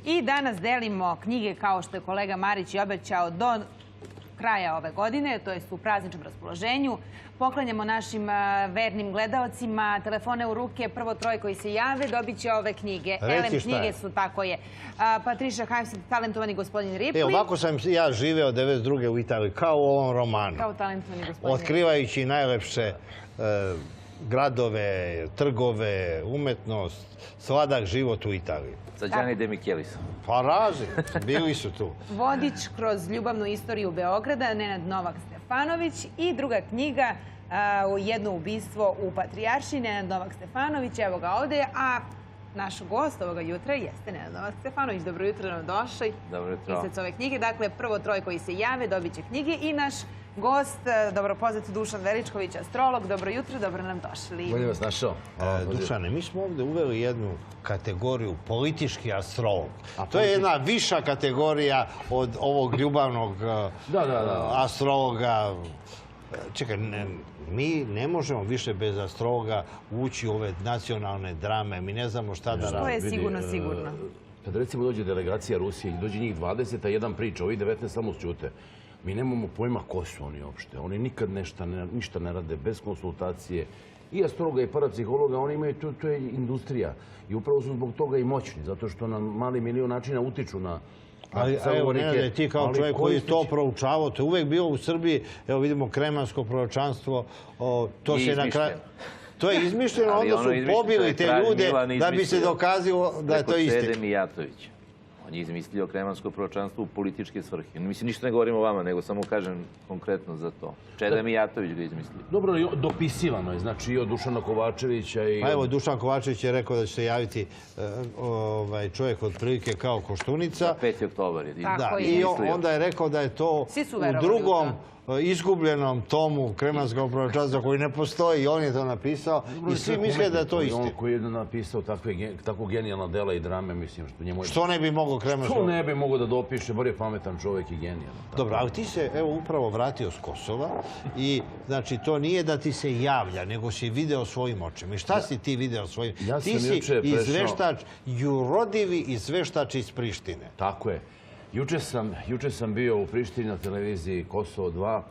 I danas delimo knjige kao što je kolega Marić i obećao do kraja ove godine, to jest u prazničnom raspoloženju. Poklanjamo našim vernim gledaocima telefone u ruke. Prvo troje koji se jave dobit će ove knjige. Reci šta je. Knjige su, tako je. Patricia Highsmith, talentovani gospodin Ripley. Ovako sam ja živeo 92. u Italiji, kao u ovom romanu. Kao talentovani gospodin Ripley. Otkrivajući najlepše gradove, trgove, umetnost, sladak život u Italiji. Sa Gianni De Michelisom. Pa razni, bili su tu. Vodič kroz ljubavnu istoriju Beograda, Nenad Novak Stefanović. I druga knjiga, Jedno ubistvo u Patrijaršiji, Nenad Novak Stefanović. Evo ga ovdje, a naš gost ovoga jutra jeste Nenad Novak Stefanović. Dobro jutro nam došli. Dobro jutro. Pisec ove knjige. Dakle, prvo troje koji se jave dobit će knjige i naš gost, dobro poznat Dušan Veličković, astrolog. Dobro jutro, dobro nam došli. Bolje vas našao. Dušane, mi smo ovdje uveli jednu kategoriju politički astrolog. To je jedna viša kategorija od ovog ljubavnog astrologa. Čekaj, mi ne možemo više bez astrologa ući u ove nacionalne drame. Mi ne znamo šta da radimo. To je sigurno, sigurno. Kad recimo dođe delegacija Rusije i dođe njih 20, a jedan priča, ovi 19 samo ćute. Mi nemamo pojma ko su oni uopšte. Oni nikad ništa ne rade bez konsultacije. I astrologa i parapsihologa, oni imaju, to je industrija. I upravo su zbog toga i moćni, zato što na mali milion načina utiču na... Ali evo, Nenade, ti kao čovjek koji je to proučavao, to je uvijek bilo u Srbiji, evo vidimo kremansko proročanstvo, to se na kraju... To je izmišljeno, onda su pobili te ljude da bi se dokazilo da je to istina. Preko Čede Mijatovića. On je izmislio kremansko proročanstvo u političke svrhe. Mislim, ništa ne govorim o vama, nego samo kažem konkretno za to. Čeda Mijatović ga izmislio. Dobro, dopisivano je, znači i od Dušana Kovačevića i... Pa evo, Dušan Kovačević je rekao da će se javiti čovjek od prilike kao Koštunica. 5. oktobar je. Da, i onda je rekao da je to u drugom izgubljenom tomu kremanskog proročanstva koji ne postoji i on je to napisao i svi misle da je to istina. On koji je napisao tako genijalna dela i drame, mislim, što njemu je... Što ne bi mogao kremansko... Što ne bi mogao da dopiše, bar je pametan čovjek i genijalan. Dobro, ali ti se evo upravo vratio s Kosova i znači to nije da ti se javlja, nego si video svojim očima. I šta si ti video svojim? Ti si izveštač, jurodivi izveštač iz Prištine. Tako je. Juče sam bio u Prištini na televiziji Kosovo 2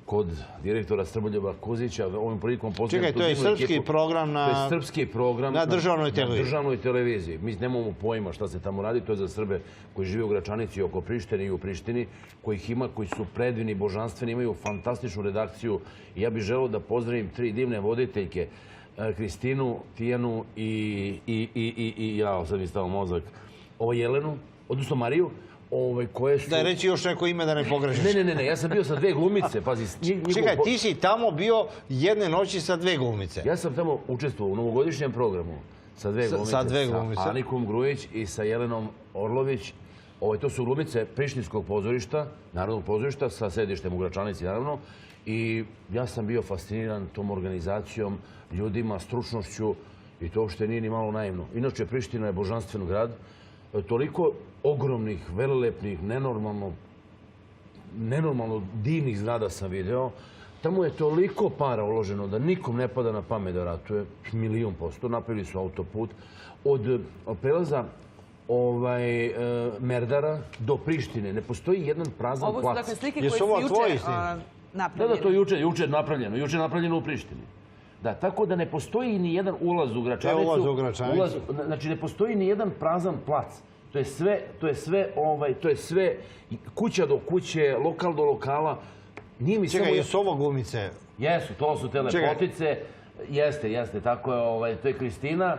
kod direktora Srboljuba Kuzića. Ovim prilikom pozdravljam... Čekaj, to je srpski program na državnoj televiziji. Na državnoj televiziji. Mi nemamo pojma šta se tamo radi. To je za Srbe koji žive u Gračanici oko Prištine i u Prištini, kojih ima, koji su predivni, božanstveni, imaju fantastičnu redakciju. I ja bih želeo da pozdravim 3 divne voditeljke, Kristinu, Tijanu i ja, sad mi stao mozak, Jelenu, odnosno Mariju, koje su... Da je reći još neko ime da ne pogrešiš. Ne, ja sam bio sa 2 glumice, pazi. Čekaj, ti si tamo bio jedne noći sa 2 glumice. Ja sam tamo učestvovao u novogodišnjem programu sa 2 glumice. Sa Anikom Grujić i sa Jelenom Orlović. To su glumice Prištinskog pozorišta, Narodnog pozorišta, sa sedištem u Gračanici, naravno. I ja sam bio fasciniran tom organizacijom, ljudima, stručnošću i to uopšte nije ni malo naivno. Inače, Priština je božanstven grad. Toliko ogromnih, velelepnih, nenormalno divnih zgrada sam video. Tamo je toliko para uloženo da nikom ne pada na pamet da ratuje. 1.000.000%. Napravili su autoput. Od prelaza Merdara do Prištine ne postoji jedan prazan plac. Ovo su dakle slike koje su juče napravljene. Da, to je juče napravljeno. Juče napravljeno u Prištini. Da, tako da ne postoji ni jedan ulaz u Gračanicu. Znači, ne postoji ni jedan prazan plac. To je sve kuća do kuće, lokal do lokala. Čekaj, jesu ovo glumice? Jesu, to su te lepotice. Jeste, tako je. To je Kristina,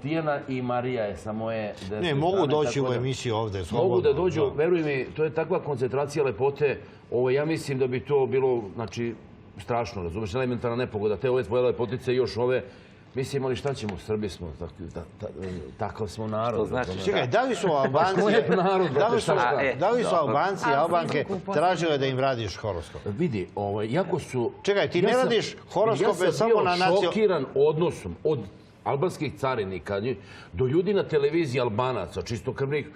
Tijana i Marija je sa moje... Ne, mogu doći u emisiju ovdje. Mogu da dođu, veruj mi, to je takva koncentracija lepote. Ja mislim da bi to bilo, znači, strašno, razumeš, elementarna nepogoda. Te ove svoje lepotice i još ove, mislim, ali šta ćemo, Srbi smo, takav smo narod. Čekaj, da li su Albanci i Albanke tražile da im radiš horoskop? Vidi, jako su... Čekaj, ti ne radiš horoskope samo na nacionalnom... Ja sam bio šokiran odnosom od albanskih carinika do ljudi na televiziji Albanaca, čistokrvnih.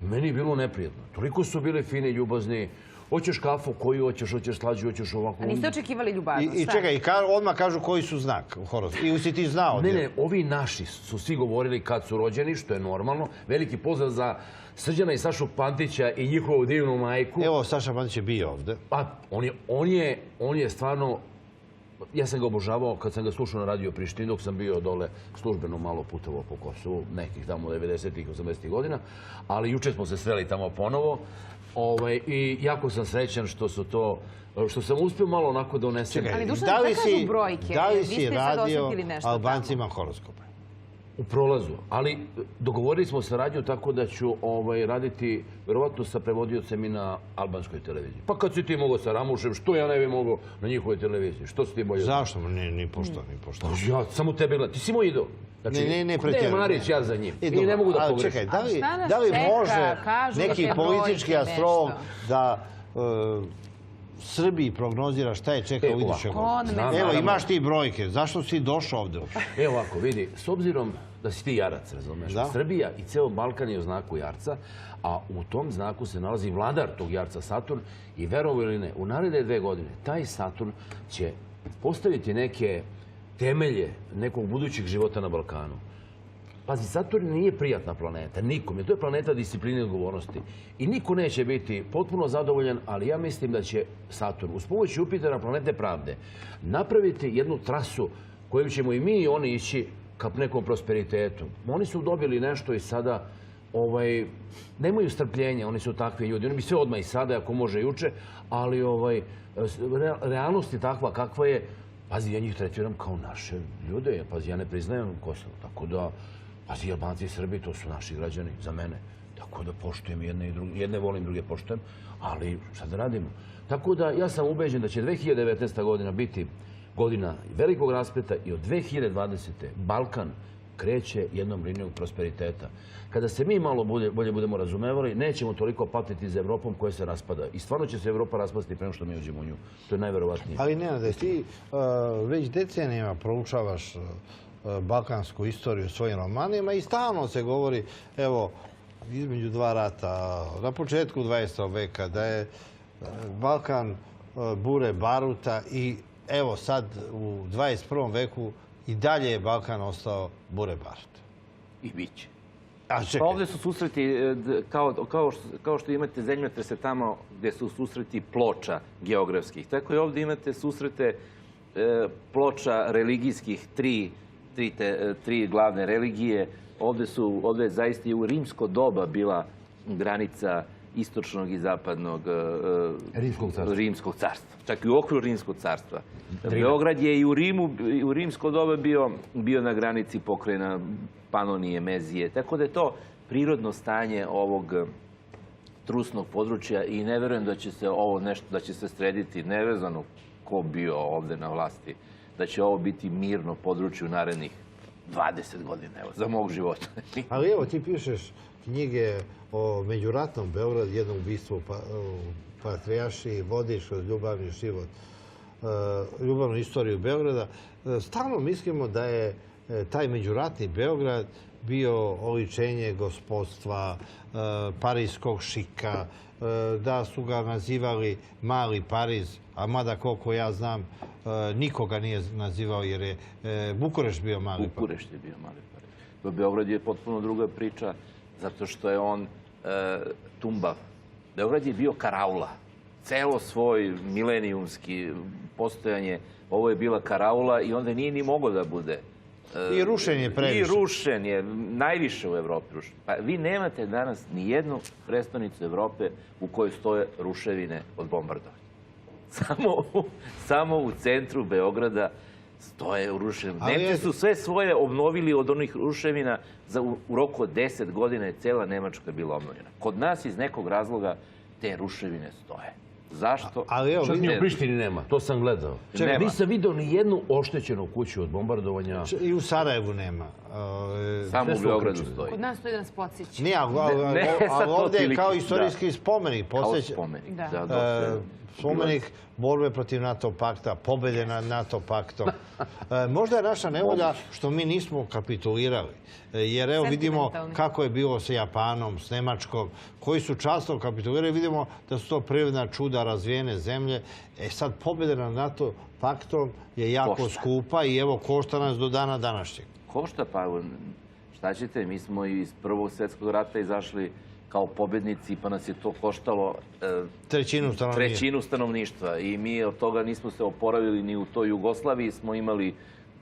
Meni je bilo neprijatno. Toliko su bili fini, ljubazni. Hoćeš kafu, koju hoćeš, hoćeš slađu, hoćeš ovako. A niste očekivali ljubaznost? I čekaj, odmah kažu koji su znak u horoskopu. Ili si ti znao? Ne, ovi naši su svi govorili kad su rođeni, što je normalno. Veliki pozdrav za Srđana i Sašu Pantića i njihovu divnu majku. Evo, Saša Pantić je bio ovde. Pa, on je stvarno... Ja sam ga obožavao kad sam ga slušao na radio Prištini, dok sam bio dole službeno malo putovao po Kosovu, nekih tamo 90-ih, 80-ih godina, ali juče smo se sreli tamo ponovo i jako sam srećan što sam uspio malo onako da unesem. Ali Dušan, šta kažu brojke? Da li si radio Albancima horoskope? U prolazu, ali dogovorili smo saradnju tako da ću raditi verovatno sa prevodiocem i na albanskoj televiziji. Pa kad si ti mogao sa Ramušem, što ja ne bi mogao na njihovoj televiziji? Što si ti bolje? Zašto? Ni pošto. Ja samo tebe gledam. Ti si moj idol. Ne pretjerujem. Ne, Marić, ja za njim. I ne mogu da pogrešim. Čekaj, da li može neki politički astrolog da Srbiji prognozira šta je čekao u idućoj godini? Evo, imaš ti brojke. Zašto si došao ovde? Evo ovako, vidi, s obzirom da si ti jarac, razumeš? Srbija i ceo Balkan je u znaku jarca, a u tom znaku se nalazi vladar tog jarca Saturn i verovo ili ne, u naredne 2 godine taj Saturn će postaviti neke temelje nekog budućeg života na Balkanu. Pazi, Saturn nije prijatna planeta, nikom. To je planeta discipline i odgovornosti. I niko neće biti potpuno zadovoljan, ali ja mislim da će Saturn uz pomoć Jupitera, planete pravde, napraviti jednu trasu kojom ćemo i mi i oni ići ka nekom prosperitetu. Oni su dobili nešto i sada nemaju strpljenja, oni su takvi ljudi. Oni bi sve odmah i sada, ako može juče, ali realnost je takva kakva je. Pazi, ja njih tretiram kao naše ljude. Pazi, ja ne priznajem Kosovo. Tako da, pazi, Albanci i Srbi, to su naši građani za mene. Tako da poštujem jedne i druge. Jedne volim, druge poštujem. Ali šta da radimo? Tako da, ja sam ubeđen da će 2019. godina biti godina velikog raspleta i od 2020. Balkan kreće jednom linijom prosperiteta. Kada se mi malo bolje budemo razumevali, nećemo toliko patiti za Evropom koja se raspada. I stvarno će se Evropa raspasti prema što mi uđemo u nju. To je najverovatnije. Ali Nenade, ti već decenijama proučavaš balkansku istoriju svojim romanima i stalno se govori, evo, između 2 rata, na početku 20. veka, da je Balkan bure baruta i evo sad u 21. veku i dalje je Balkan ostao bure baruta. I bit će. Ovdje su susreti, kao što imate zemljotrese tamo gdje su susreti ploča geografskih, tako i ovdje imate susrete ploča religijskih, tri glavne religije. Ovdje je zaista i u rimsko doba bila granica istočnog i zapadnog rimskog carstva. Čak i u okviru rimskog carstva. Beograd je i u rimsko doba bio na granici pokrajina Panonije, Mezije. Tako da je to prirodno stanje ovog trusnog područja i ne verujem da će se ovo nešto, da će se srediti nevezano ko bio ovde na vlasti, da će ovo biti mirno područje u narednih 20 godina, evo, za mog života. Ali evo, ti pišeš knjige o međuratnom Beogradu, jednom ubistvu u Patrijaršiji, vodiš kroz ljubavni život, ljubavnu istoriju Beograda. Stalno mislimo da je taj međuratni Beograd bio oličenje gospodstva, parijskog šika, da su ga nazivali Mali Pariz, a mada koliko ja znam, nikoga nije nazivao jer je Bukurešt bio Mali Pariz. Bukurešt je bio Mali Pariz. Beograd je potpuno druga priča, zato što je on tumbav. Beograd je bio karaula. Celo svoj milenijumski postojanje, ovo je bila karaula i onda nije ni moglo da bude. I rušen je previše. I rušen je, najviše u Evropi rušen. Pa vi nemate danas ni jednu prestonicu Evrope u kojoj stoje ruševine od bombardovanja. Samo u centru Beograda stoje ruševine. Nemci su sve svoje obnovili od onih ruševina. U roku od 10 godina je cela Nemačka bila obnovljena. Kod nas iz nekog razloga te ruševine stoje. Zašto? Čak ni u Prištini nema, to sam gledao. Nisam vidio ni jednu oštećenu kuću od bombardovanja. I u Sarajevu nema. Samo u Beogradu stoji. Kod nas to je nas podsjeća. Nije, ali ovdje je kao istorijski spomenik. Kao spomenik, da. Spomenik borbe protiv NATO pakta, pobjede nad NATO paktom. Možda je naša nevolja što mi nismo kapitulirali. Jer evo vidimo kako je bilo sa Japanom, s Nemačkom, koji su časno kapitulirali. Vidimo da su to prirodna čuda, razvijene zemlje. Sad pobjeda nad NATO paktom je jako skupa i evo košta nas do dana današnjeg. Košta, pa šta ćete, mi smo iz Prvog svjetskog rata izašli kao pobjednici, pa nas je to koštalo trećinu stanovništva. I mi od toga nismo se oporavili ni u toj Jugoslaviji, smo imali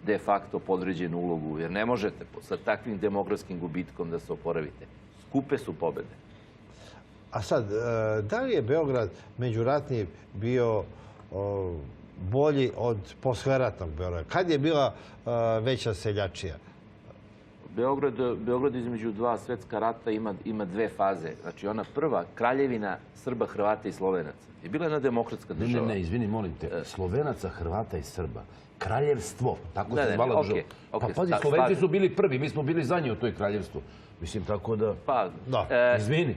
de facto podređenu ulogu, jer ne možete sa takvim demografskim gubitkom da se oporavite. Skupe su pobjede. A sad, da li je Beograd međuratni bio bolji od posleratnog Beograda? Kad je bila veća seljačija? Beograd između dva svjetska rata ima dve faze. Znači ona prva, kraljevina Srba, Hrvata i Slovenaca, je bila jedna demokratska država. Ne, izvini, molim te. Slovenaca, Hrvata i Srba. Kraljevstvo, tako se zvala država. Pa pazi, Slovenci su bili prvi, mi smo bili zadnji u toj kraljevstvu. Mislim, tako da... Pa, izvini.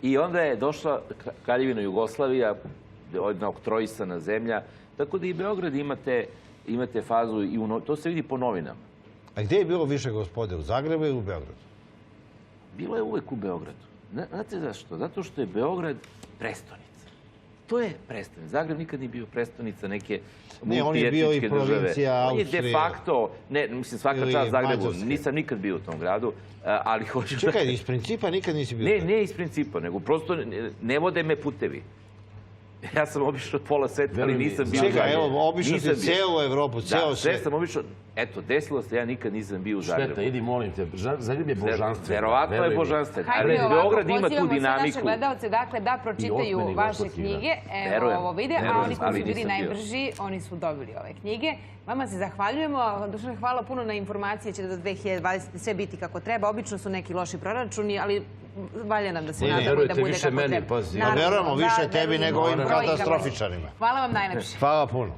I onda je došla kraljevina Jugoslavija, jedna oktroisana zemlja, tako da i Beograd imate fazu, to se vidi po novinama. A gdje je bilo više gospode, u Zagrebu ili u Beogradu? Bilo je uvek u Beogradu. Znate zašto? Zato što je Beograd prestonica. To je prestonica. Zagreb nikad nije bio prestonica neke multietničke države. On je de facto, mislim svaka čast Zagrebu, nisam nikad bio u tom gradu, ali hoću da... Čekaj, iz principa nikad nisi bio? Ne iz principa, nego prosto ne vode me putevi. Ja sam obišao pola sveta, ali nisam bio u Zagrebu. Čekaj, evo, obišao si cijelu Evropu, cijelo sve. Da, sve sam obišao. Eto, desilo se, ja nikad nisam bio u Zagrebu. Šteta, idi, molim te. Zagreb je božanstven. Verovatno je božanstven. Ali Beograd ima tu dinamiku. Pozivamo sve naše gledalce, dakle, da pročitaju vaše knjige. Evo ovo vide, a oni koji su bili najbrži, oni su dobili ove knjige. Vama se zahvaljujemo. Dušane, hvala puno na informacije. Će do 2020. sve biti kako treba. Obično su neki loši proračuni, ali valja nam da se nadamo i da bude kako treba. Verujemo više tebi nego ovim katastrofičarima. Hvala vam najlepše. Hvala puno.